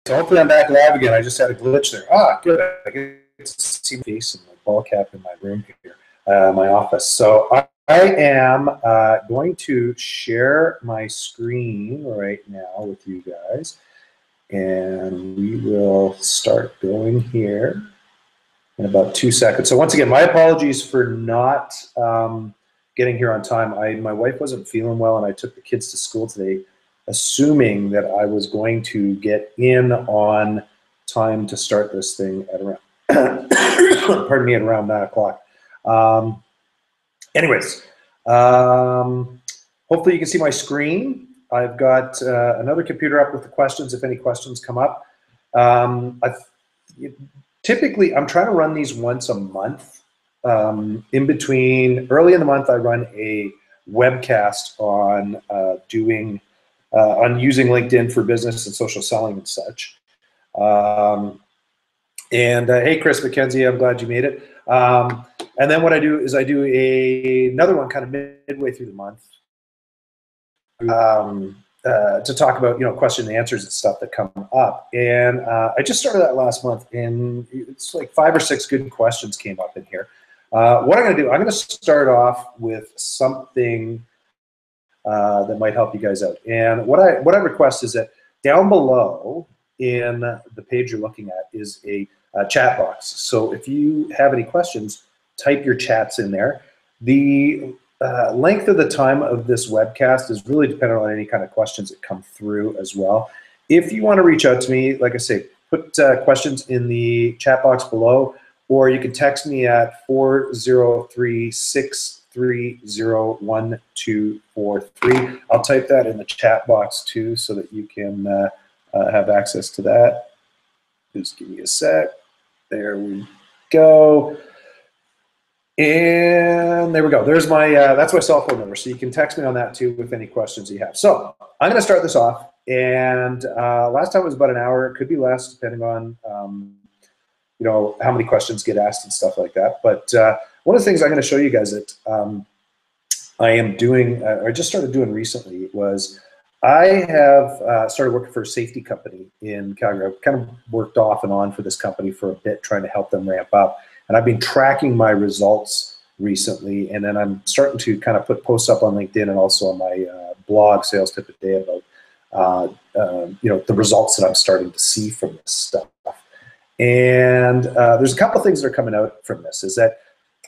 So hopefully I'm back live again. I just had a glitch there. Ah, good. I get to see my face and my ball cap in my room here, my office. So I am going to share my screen right now with you guys. And we will start going here in about 2 seconds. So once again, my apologies for not getting here on time. My wife wasn't feeling well, and I took the kids to school today, assuming that I was going to get in on time to start this thing at around, pardon me, at around 9 o'clock. Anyways, hopefully you can see my screen. I've got another computer up with the questions if any questions come up. Typically, I'm trying to run these once a month. In between, early in the month, I run a webcast on on using LinkedIn for business and social selling and such. Hey, Chris McKenzie, I'm glad you made it. And then what I do is I do another one kind of midway through the month to talk about, question and answers and stuff that come up. And I just started that last month, and it's like 5 or 6 good questions came up in here. What I'm going to do, I'm going to start off with something that might help you guys out. And what I request is that down below in the page you're looking at is a chat box. So if you have any questions, type your chats in there. The length of the time of this webcast is really dependent on any kind of questions that come through as well. If you want to reach out to me, like I say, put questions in the chat box below, or you can text me at 403-630-1243. I'll type that in the chat box too so that you can have access to that. Just give me a sec. There we go. And there we go. There's my, that's my cell phone number. So you can text me on that too with any questions you have. So I'm going to start this off. And last time was about an hour. It could be less depending on, how many questions get asked and stuff like that. But one of the things I'm going to show you guys that I am doing, I just started doing recently was I have started working for a safety company in Calgary. I've kind of worked off and on for this company for a bit, trying to help them ramp up. And I've been tracking my results recently, and then I'm starting to kind of put posts up on LinkedIn and also on my blog, Sales Tip a Day, about the results that I'm starting to see from this stuff. And there's a couple of things that are coming out from this. Is that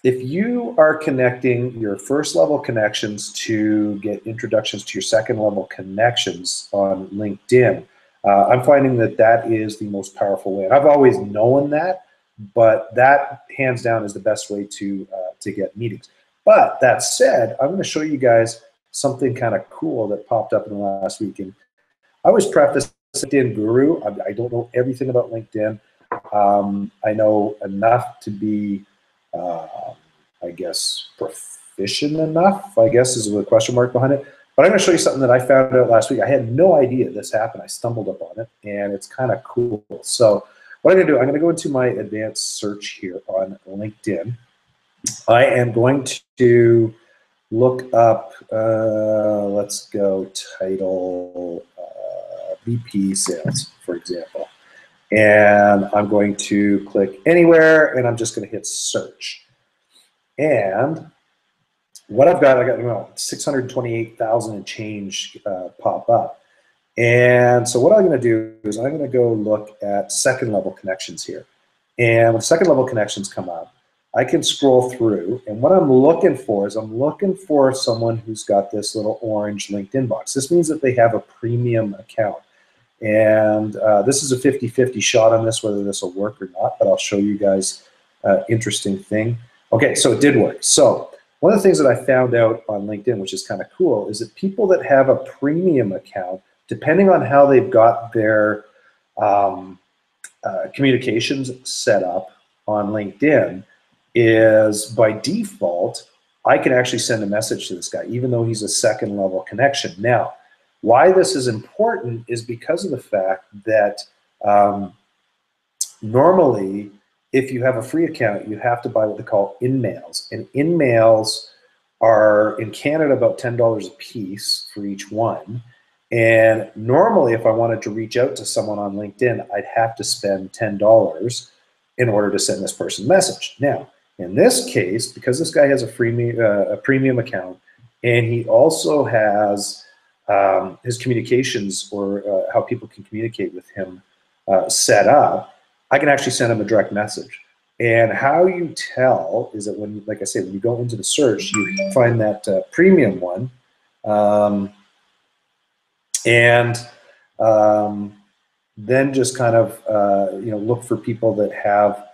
if you are connecting your first level connections to get introductions to your second level connections on LinkedIn, I'm finding that that is the most powerful way. And I've always known that, but that hands down is the best way to get meetings. But that said, I'm going to show you guys something kind of cool that popped up in the last week. And I always preface LinkedIn guru. I don't know everything about LinkedIn. I know enough to be, I guess, proficient enough, I guess is a question mark behind it. But I'm going to show you something that I found out last week. I had no idea this happened. I stumbled upon it, and it's kind of cool. So what I'm going to do, I'm going to go into my advanced search here on LinkedIn. I am going to look up, let's go title VP sales, for example. And I'm going to click anywhere, and I'm just going to hit search. And what I got 628,000 and change pop up. And so what I'm going to do is I'm going to go look at second level connections here. And when second level connections come up, I can scroll through, and what I'm looking for is I'm looking for someone who's got this little orange LinkedIn box. This means that they have a premium account. And this is a 50-50 shot on this, whether this will work or not, but I'll show you guys an interesting thing. Okay, so it did work. So one of the things that I found out on LinkedIn, which is kind of cool, is that people that have a premium account, depending on how they've got their communications set up on LinkedIn, is by default, I can actually send a message to this guy, even though he's a second level connection. Now, why this is important is because of the fact that normally, if you have a free account, you have to buy what they call in-mails. And in-mails are, in Canada, about $10 a piece for each one. And normally, if I wanted to reach out to someone on LinkedIn, I'd have to spend $10 in order to send this person a message. Now, in this case, because this guy has a premium account, and he also has his communications, or how people can communicate with him, set up, I can actually send him a direct message. And how you tell is that when, like I say, when you go into the search, you find that premium one, and then just kind of look for people that have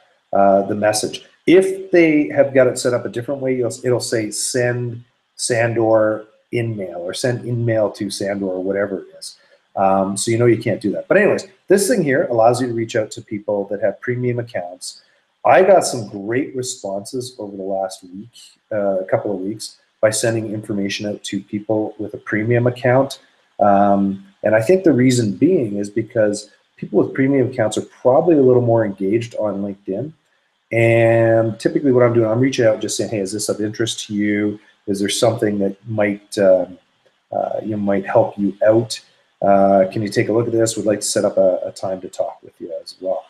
the message. If they have got it set up a different way, it'll say send Sandor in mail, or send in mail to Sandor, or whatever it is. So you can't do that. But anyways, this thing here allows you to reach out to people that have premium accounts. I got some great responses over the last week, a couple of weeks, by sending information out to people with a premium account. And I think the reason being is because people with premium accounts are probably a little more engaged on LinkedIn. And typically what I'm doing, I'm reaching out and just saying, hey, is this of interest to you? Is there something that might might help you out? Can you take a look at this? Would like to set up a time to talk with you as well.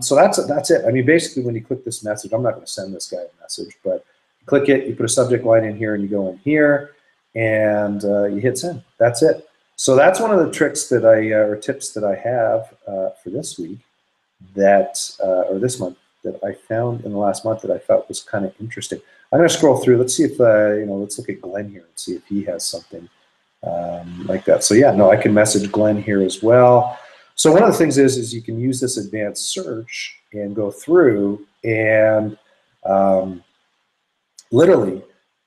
So that's it. I mean, basically, when you click this message, I'm not going to send this guy a message, but click it, you put a subject line in here, and you go in here, and you hit send. That's it. So that's one of the tricks that or tips that I have for this week, or this month, that I found in the last month that I thought was kind of interesting. I'm going to scroll through. Let's see if let's look at Glenn here and see if he has something like that. So yeah, no, I can message Glenn here as well. So one of the things is you can use this advanced search and go through and literally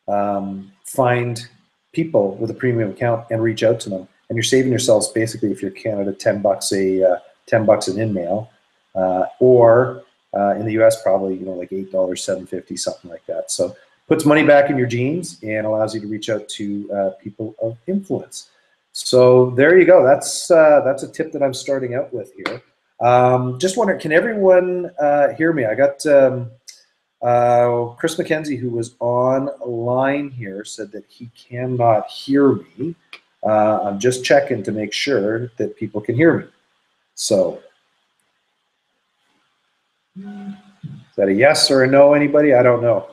find people with a premium account and reach out to them. And you're saving yourselves, basically, if you're Canada, $10 $10 an in-mail, or in the US, probably like $8, $7.50, something like that. So puts money back in your jeans and allows you to reach out to people of influence. So there you go. That's a tip that I'm starting out with here. Just wondering, can everyone hear me? I got Chris McKenzie, who was online here, said that he cannot hear me. I'm just checking to make sure that people can hear me. So is that a yes or a no, anybody? I don't know.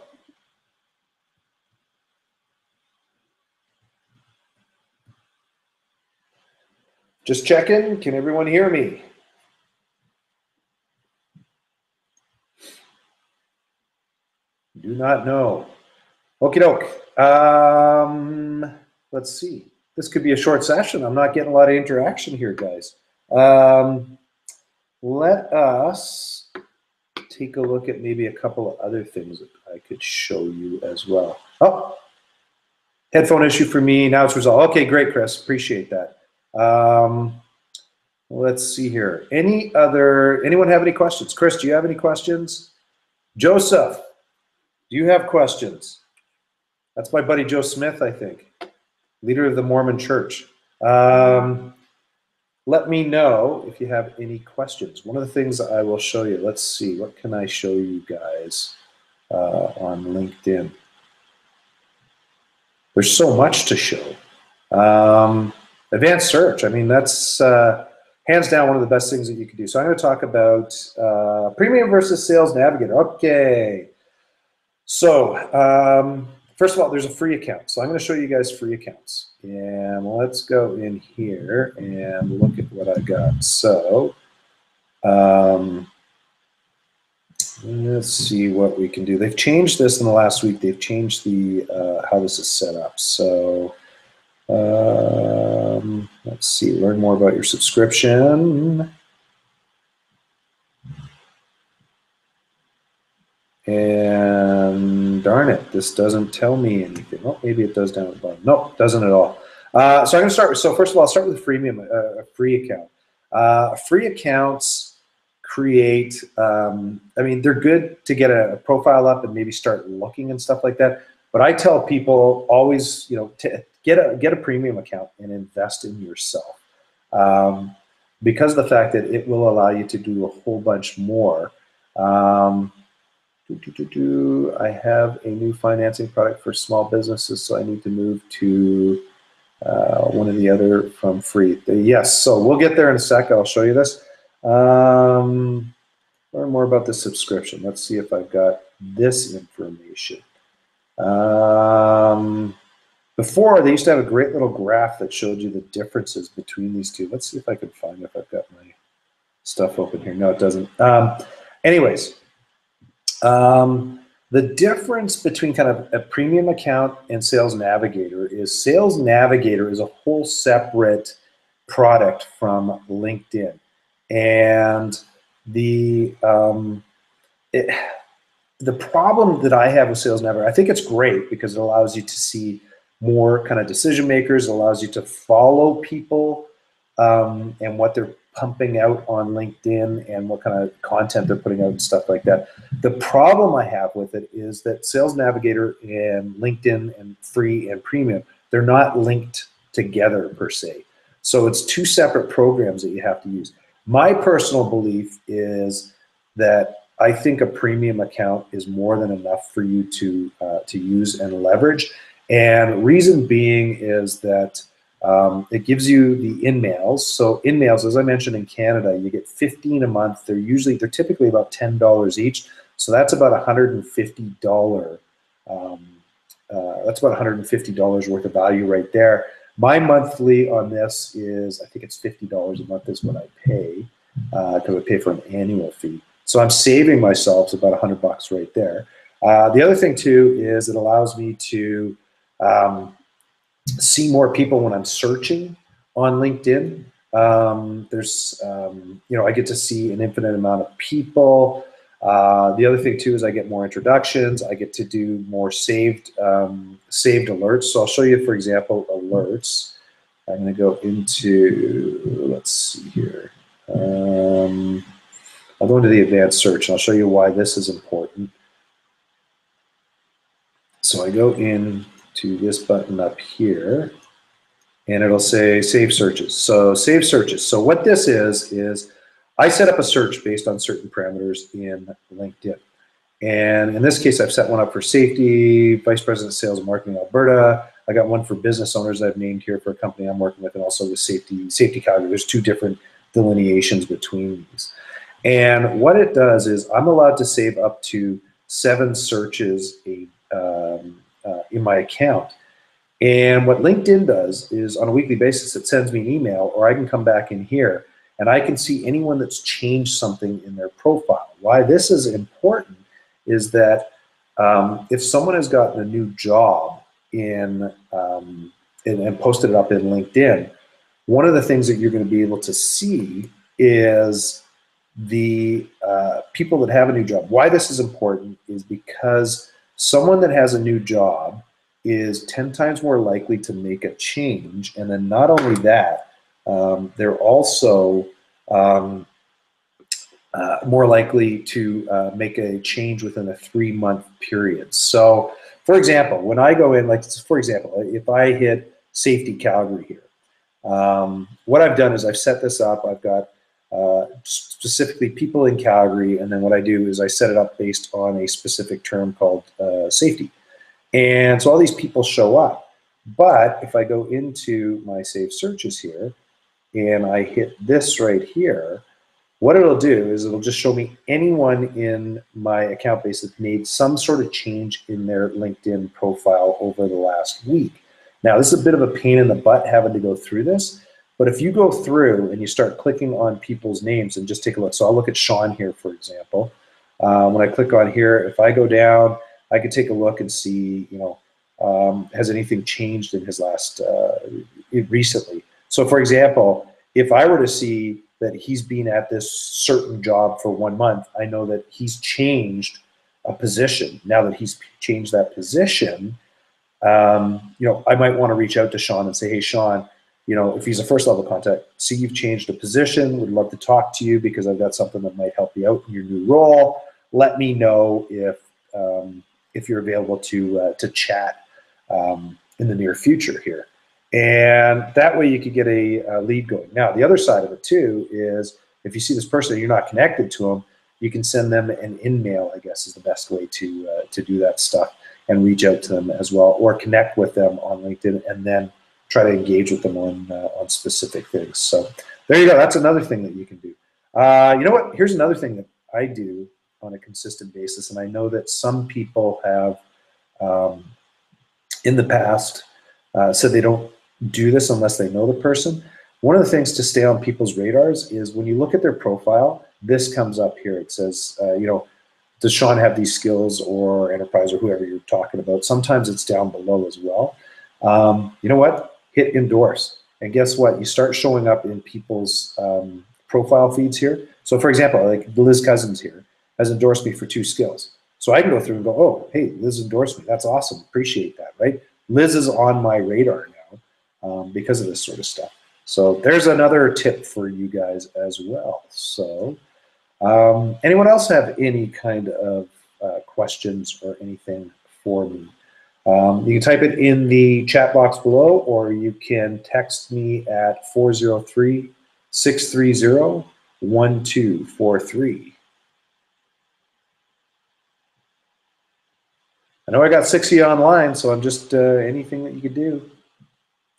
Just checking. Can everyone hear me? Do not know. Okie doke. Let's see. This could be a short session. I'm not getting a lot of interaction here, guys. Let us take a look at maybe a couple of other things that I could show you as well. Oh, headphone issue for me. Now it's resolved. Okay, great, Chris. Appreciate that. Let's see here. Anyone have any questions? Chris, do you have any questions? Joseph, do you have questions? That's my buddy Joe Smith, I think, leader of the Mormon Church. Let me know if you have any questions. One of the things I will show you, let's see, what can I show you guys on LinkedIn? There's so much to show. Advanced search, I mean, that's hands down one of the best things that you can do. So I'm going to talk about Premium versus Sales Navigator. Okay. So first of all, there's a free account. So I'm going to show you guys free accounts. And let's go in here and look at what I got. So let's see what we can do. They've changed this in the last week. They've changed the how this is set up. So let's see, learn more about your subscription. And darn it, this doesn't tell me anything. Oh, maybe it does down at the bottom. No, it doesn't at all. So I'm going to start with, so first of all, I'll start with a freemium, a free account. Free accounts create, I mean, they're good to get a profile up and maybe start looking and stuff like that. But I tell people always, to get a premium account and invest in yourself, because of the fact that it will allow you to do a whole bunch more. I have a new financing product for small businesses, so I need to move to one or the other from free. Yes, so we'll get there in a sec. I'll show you this. Learn more about the subscription. Let's see if I've got this information. Before, they used to have a great little graph that showed you the differences between these two. Let's see if I can find if I've got my stuff open here. No, it doesn't. Anyways, the difference between kind of a premium account and Sales Navigator is Sales Navigator is a whole separate product from LinkedIn. And the problem that I have with Sales Navigator, I think it's great because it allows you to see more kind of decision makers. It allows you to follow people and what they're pumping out on LinkedIn and what kind of content they're putting out and stuff like that. The problem I have with it is that Sales Navigator and LinkedIn and free and premium, they're not linked together per se. So it's two separate programs that you have to use. My personal belief is that I think a premium account is more than enough for you to use and leverage. And reason being is that it gives you the in-mails. So in-mails, as I mentioned, in Canada, you get 15 a month. They're typically about $10 each. So that's about $150. That's about $150 worth of value right there. My monthly on this is, I think it's $50 a month is what I pay because I pay for an annual fee. So I'm saving myself about $100 right there. The other thing too is it allows me to see more people when I'm searching on LinkedIn. I get to see an infinite amount of people. The other thing too is I get more introductions. I get to do more saved alerts. So I'll show you, for example, alerts. I'm going to go into, let's see here. I'll go into the advanced search and I'll show you why this is important. So I go into this button up here and it'll say save searches. So save searches. So what this is I set up a search based on certain parameters in LinkedIn. And in this case, I've set one up for safety, Vice President of Sales and Marketing Alberta. I got one for business owners I've named here for a company I'm working with, and also with Safety Calgary. There's two different delineations between these. And what it does is I'm allowed to save up to 7 searches in my account. And what LinkedIn does is on a weekly basis, it sends me an email, or I can come back in here and I can see anyone that's changed something in their profile. Why this is important is that if someone has gotten a new job and posted it up in LinkedIn, one of the things that you're going to be able to see is the people that have a new job. Why this is important is because someone that has a new job is 10 times more likely to make a change. And then not only that, they're also more likely to make a change within a 3-month period. So, for example, when I go in, for example, if I hit Safety Calgary here, what I've done is I've set this up. I've got specifically people in Calgary, and then what I do is I set it up based on a specific term called safety. And so all these people show up. But if I go into my saved searches here, and I hit this right here, what it'll do is it'll just show me anyone in my account base that made some sort of change in their LinkedIn profile over the last week. Now, this is a bit of a pain in the butt having to go through this, but if you go through and you start clicking on people's names and just take a look. So I'll look at Sean here, for example. When I click on here, if I go down, I can take a look and see, has anything changed in his last, recently. So for example, if I were to see that he's been at this certain job for 1 month, I know that he's changed a position. Now that he's changed that position, I might want to reach out to Sean and say, hey, Sean, if he's a first level contact, see you've changed a position, would love to talk to you because I've got something that might help you out in your new role. Let me know if you're available to chat in the near future here. And that way you could get a lead going. Now, the other side of it too is if you see this person and you're not connected to them, you can send them an in-mail, I guess is the best way to do that stuff and reach out to them as well, or connect with them on LinkedIn and then try to engage with them on specific things. So there you go. That's another thing that you can do. You know what? Here's another thing that I do on a consistent basis, and I know that some people have in the past said they don't do this unless they know the person. One of the things to stay on people's radars is when you look at their profile, this comes up here. It says, you know, does Sean have these skills, or enterprise, or whoever you're talking about? Sometimes it's down below as well. You know what? Hit endorse. And guess what? You start showing up in people's profile feeds here. So for example, like Liz Cousins here has endorsed me for 2 skills. So I can go through and go, oh, hey, Liz endorsed me. That's awesome. Appreciate that, right? Liz is on my radar now because of this sort of stuff. So there's another tip for you guys as well. So anyone else have any kind of questions or anything for me? You can type it in the chat box below, or you can text me at 403-630-1243. I know I got 6 of you online, so I'm just anything that you could do.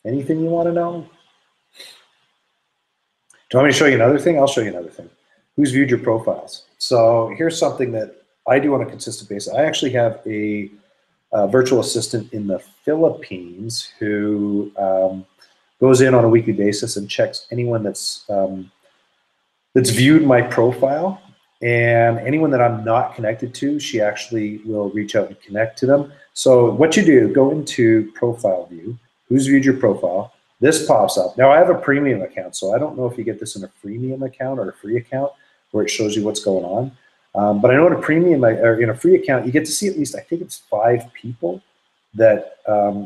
Anything you want to know? Do you want me to show you another thing? I'll show you another thing. Who's viewed your profiles? So here's something that I do on a consistent basis. I actually have a virtual assistant in the Philippines who goes in on a weekly basis and checks anyone that's viewed my profile, and anyone that I'm not connected to, she actually will reach out and connect to them. So what you do, go into profile view, who's viewed your profile. This pops up. Now I have a premium account, so I don't know if you get this in a freemium account or a free account where it shows you what's going on. But I know in a premium or in a free account, you get to see at least, I think it's 5 people that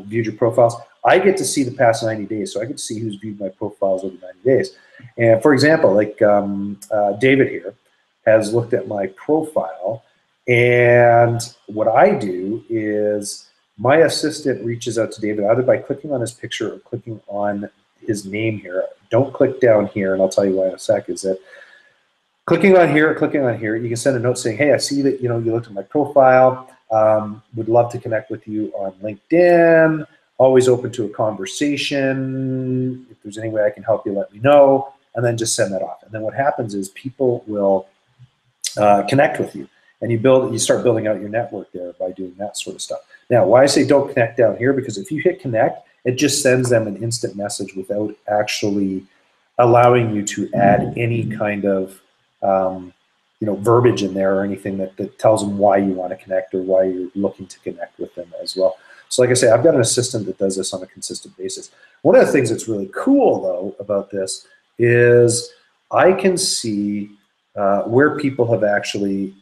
viewed your profiles. I get to see the past 90 days, so I get to see who's viewed my profiles over 90 days. And for example, like David here has looked at my profile, and what I do is my assistant reaches out to David either by clicking on his picture or clicking on his name here. Don't click down here, and I'll tell you why in a sec, is that clicking on here, you can send a note saying, hey, I see that you looked at my profile, would love to connect with you on LinkedIn, always open to a conversation. If there's any way I can help you, let me know, and then just send that off. And then what happens is people will connect with you, and you start building out your network there by doing that sort of stuff. Now, why I say don't connect down here, because if you hit connect, it just sends them an instant message without actually allowing you to add any kind of verbiage in there or anything that tells them why you want to connect or why you're looking to connect with them as well. So like I say, I've got an assistant that does this on a consistent basis. One of the things that's really cool, though, about this is I can see where people have actually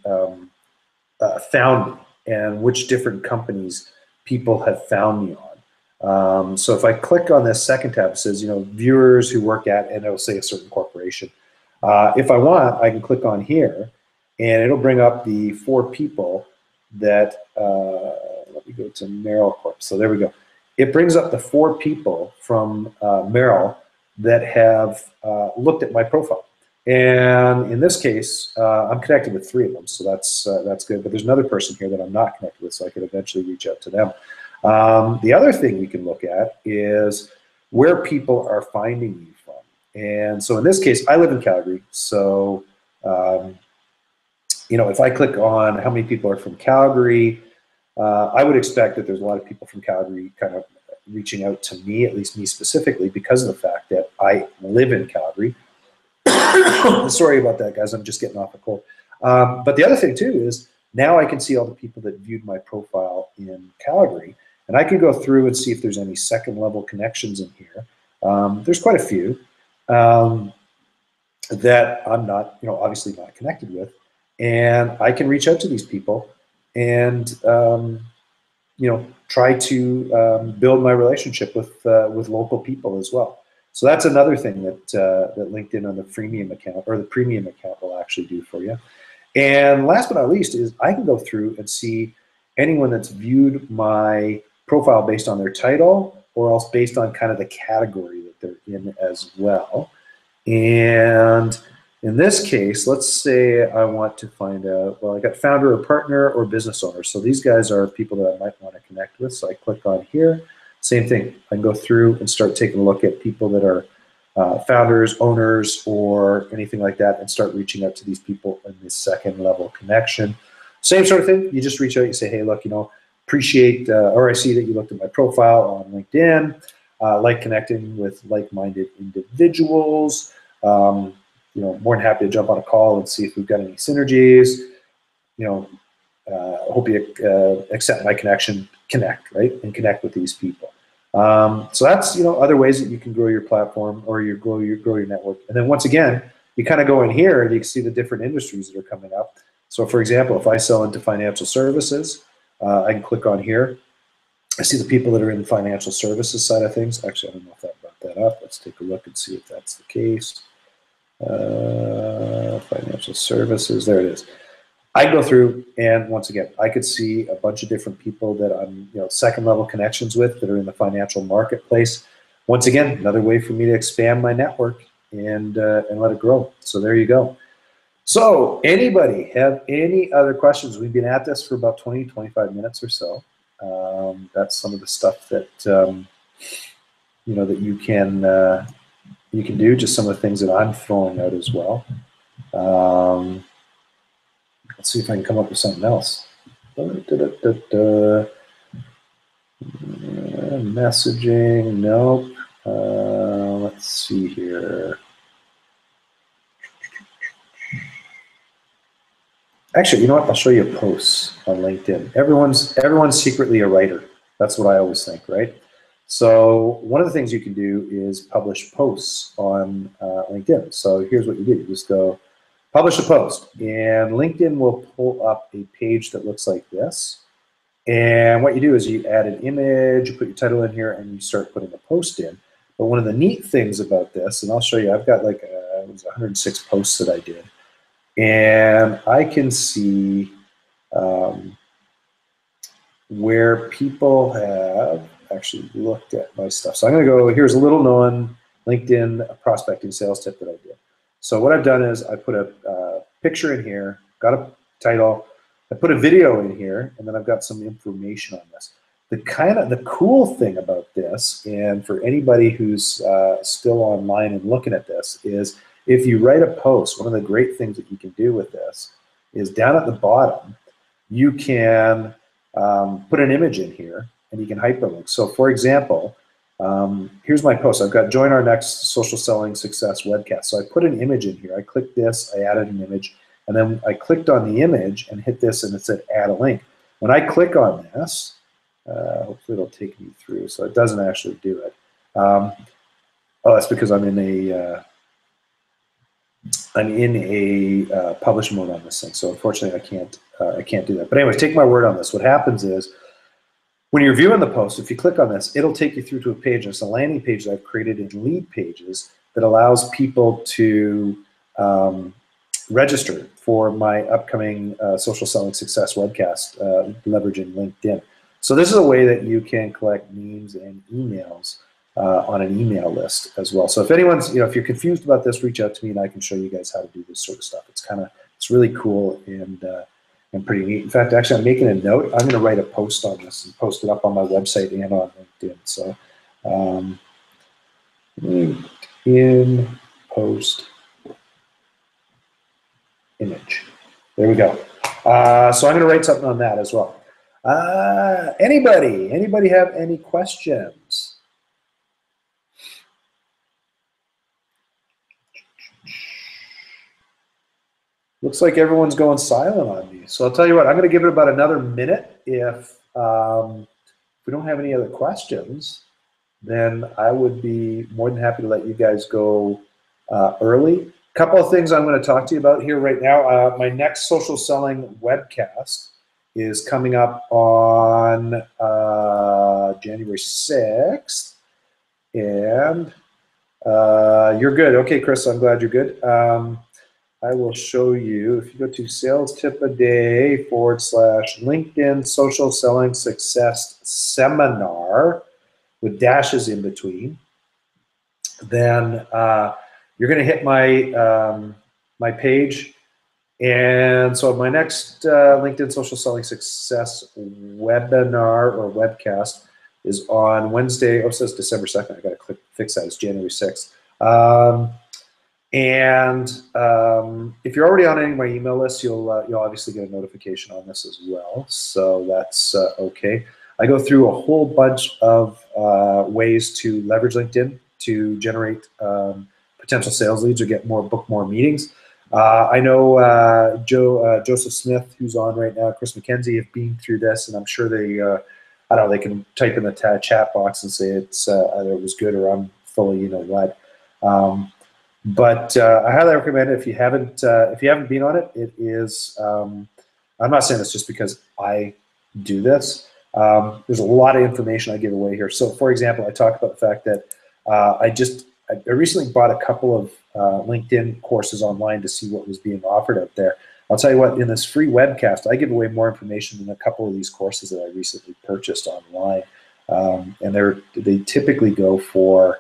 found me and which different companies people have found me on. So if I click on this second tab, it says, viewers who work at, and it'll say a certain corporation. If I want, I can click on here, and it'll bring up the 4 people that, let me go to Merrill Corp. So there we go. It brings up the 4 people from Merrill that have looked at my profile. And in this case, I'm connected with 3 of them, so that's good. But there's another person here that I'm not connected with, so I could eventually reach out to them. The other thing we can look at is where people are finding me from. And so in this case, I live in Calgary, so if I click on how many people are from Calgary, I would expect that there's a lot of people from Calgary kind of reaching out to me, at least me specifically, because of the fact that I live in Calgary. Sorry about that, guys. I'm just getting off a cold. But the other thing, too, is now I can see all the people that viewed my profile in Calgary, and I can go through and see if there's any second-level connections in here. There's quite a few that I'm not, obviously not connected with, and I can reach out to these people and, try to build my relationship with local people as well. So that's another thing that LinkedIn on the freemium account or the premium account will actually do for you. And last but not least is I can go through and see anyone that's viewed my profile based on their title or else based on kind of the category that they're in as well. And in this case, let's say I want to find out, well, I got founder or partner or business owner. So these guys are people that I might want to connect with. So I click on here. Same thing. I can go through and start taking a look at people that are founders, owners, or anything like that, and start reaching out to these people in this second level connection. Same sort of thing. You just reach out, you say, hey, look, appreciate, or I see that you looked at my profile on LinkedIn, like connecting with like-minded individuals. More than happy to jump on a call and see if we've got any synergies. Hope you accept my connect, right? And connect with these people. So that's, other ways that you can grow your platform or grow your network. And then once again, you kind of go in here and you can see the different industries that are coming up. So for example, if I sell into financial services, I can click on here. I see the people that are in the financial services side of things. Actually, I don't know if that brought that up. Let's take a look and see if that's the case. Financial services, there it is. I go through, and once again, I could see a bunch of different people that I'm, second level connections with that are in the financial marketplace. Once again, another way for me to expand my network and let it grow. So there you go. So anybody have any other questions? We've been at this for about 20, 25 minutes or so. That's some of the stuff that that you can do. Just some of the things that I'm throwing out as well. Let's see if I can come up with something else. Messaging, nope. Let's see here. Actually, you know what? I'll show you posts on LinkedIn. Everyone's secretly a writer. That's what I always think, right? So one of the things you can do is publish posts on LinkedIn. So here's what you do. You just go publish a post, and LinkedIn will pull up a page that looks like this. And what you do is you add an image, you put your title in here, and you start putting a post in. But one of the neat things about this, and I'll show you, I've got like it was 106 posts that I did. And I can see where people have actually looked at my stuff. So I'm going to go, here's a little known LinkedIn prospecting sales tip that I did. So what I've done is I put a picture in here, got a title, I put a video in here, and then I've got some information on this. The cool thing about this, and for anybody who's still online and looking at this, is if you write a post, one of the great things that you can do with this is down at the bottom, you can put an image in here and you can hyperlink. So for example, here's my post. I've got join our next social selling success webcast. So I put an image in here. I clicked this, I added an image, and then I clicked on the image and hit this and it said add a link. When I click on this, hopefully it'll take me through. So it doesn't actually do it. Oh, that's because I'm in a publish mode on this thing, so unfortunately I can't do that. But anyway, take my word on this. What happens is when you're viewing the post, if you click on this, it'll take you through to a page. It's a landing page that I've created in Lead Pages that allows people to register for my upcoming Social Selling Success webcast, leveraging LinkedIn. So this is a way that you can collect names and emails on an email list as well. So if anyone's, if you're confused about this, reach out to me and I can show you guys how to do this sort of stuff. It's really cool and pretty neat. In fact, actually, I'm making a note. I'm going to write a post on this and post it up on my website and on LinkedIn. So LinkedIn post image. There we go. So I'm going to write something on that as well. Anybody have any questions? Looks like everyone's going silent on me. So I'll tell you what, I'm going to give it about another minute. If we don't have any other questions, then I would be more than happy to let you guys go early. A couple of things I'm going to talk to you about here right now. My next social selling webcast is coming up on January 6th. And you're good. Okay, Chris, I'm glad you're good. I will show you, if you go to Sales Tip a Day / LinkedIn Social Selling Success Seminar with dashes in between, then you're going to hit my my page. And so my next LinkedIn Social Selling Success webinar or webcast is on Wednesday. Oh, it says December 2nd. I got to fix that. It's January 6th. If you're already on any of my email lists, you'll obviously get a notification on this as well. So that's okay. I go through a whole bunch of ways to leverage LinkedIn to generate potential sales leads or book more meetings. I know Joseph Smith, who's on right now, Chris McKenzie have been through this, and I'm sure they, I don't know, they can type in the chat box and say it's either it was good or I'm fully, you know what. But I highly recommend it if you haven't been on it. It is. I'm not saying this just because I do this. There's a lot of information I give away here. So, for example, I talk about the fact that I recently bought a couple of LinkedIn courses online to see what was being offered out there. I'll tell you what, in this free webcast, I give away more information than a couple of these courses that I recently purchased online. And they typically go for,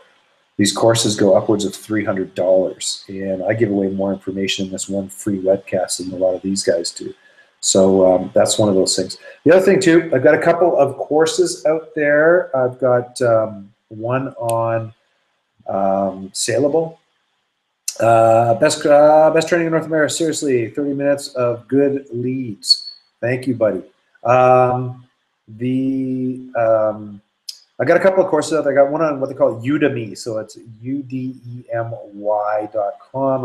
these courses go upwards of $300. And I give away more information in this one free webcast than a lot of these guys do. So that's one of those things. The other thing too, I've got a couple of courses out there. I've got one on saleable. Best training in North America. Seriously, 30 minutes of good leads. Thank you, buddy. I got a couple of courses out there. I got one on what they call Udemy, so it's udemy.com.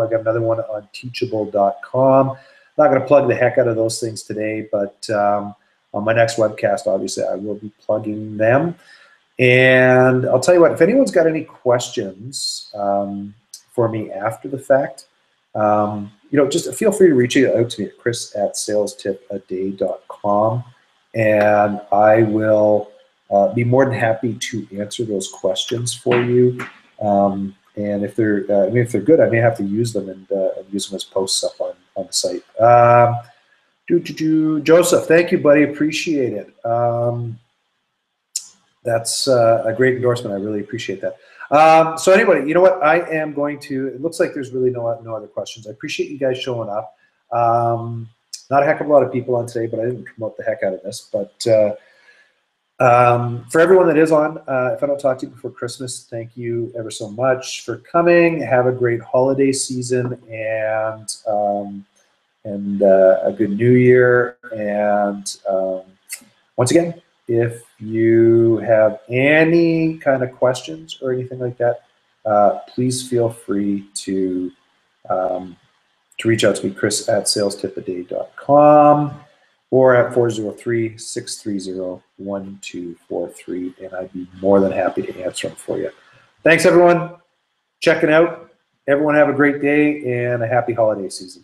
I got another one on teachable.com. I'm not going to plug the heck out of those things today, but on my next webcast, obviously, I will be plugging them. And I'll tell you what, if anyone's got any questions for me after the fact, just feel free to reach out to me at chris@salestipaday.com, and I will be more than happy to answer those questions for you. And if they're good, I may have to use them and use them as posts up on the site. Joseph, thank you, buddy. Appreciate it. That's a great endorsement. I really appreciate that. So anyway, you know what? I am going to, it looks like there's really no other questions. I appreciate you guys showing up. Not a heck of a lot of people on today, but I didn't promote the heck out of this. But for everyone that is on, if I don't talk to you before Christmas, thank you ever so much for coming. Have a great holiday season and a good New Year. And once again, if you have any kind of questions or anything like that, please feel free to reach out to me, chris@salestipaday.com, or at 403-630-1243, and I'd be more than happy to answer them for you. Thanks, everyone. Checking out. Everyone have a great day and a happy holiday season.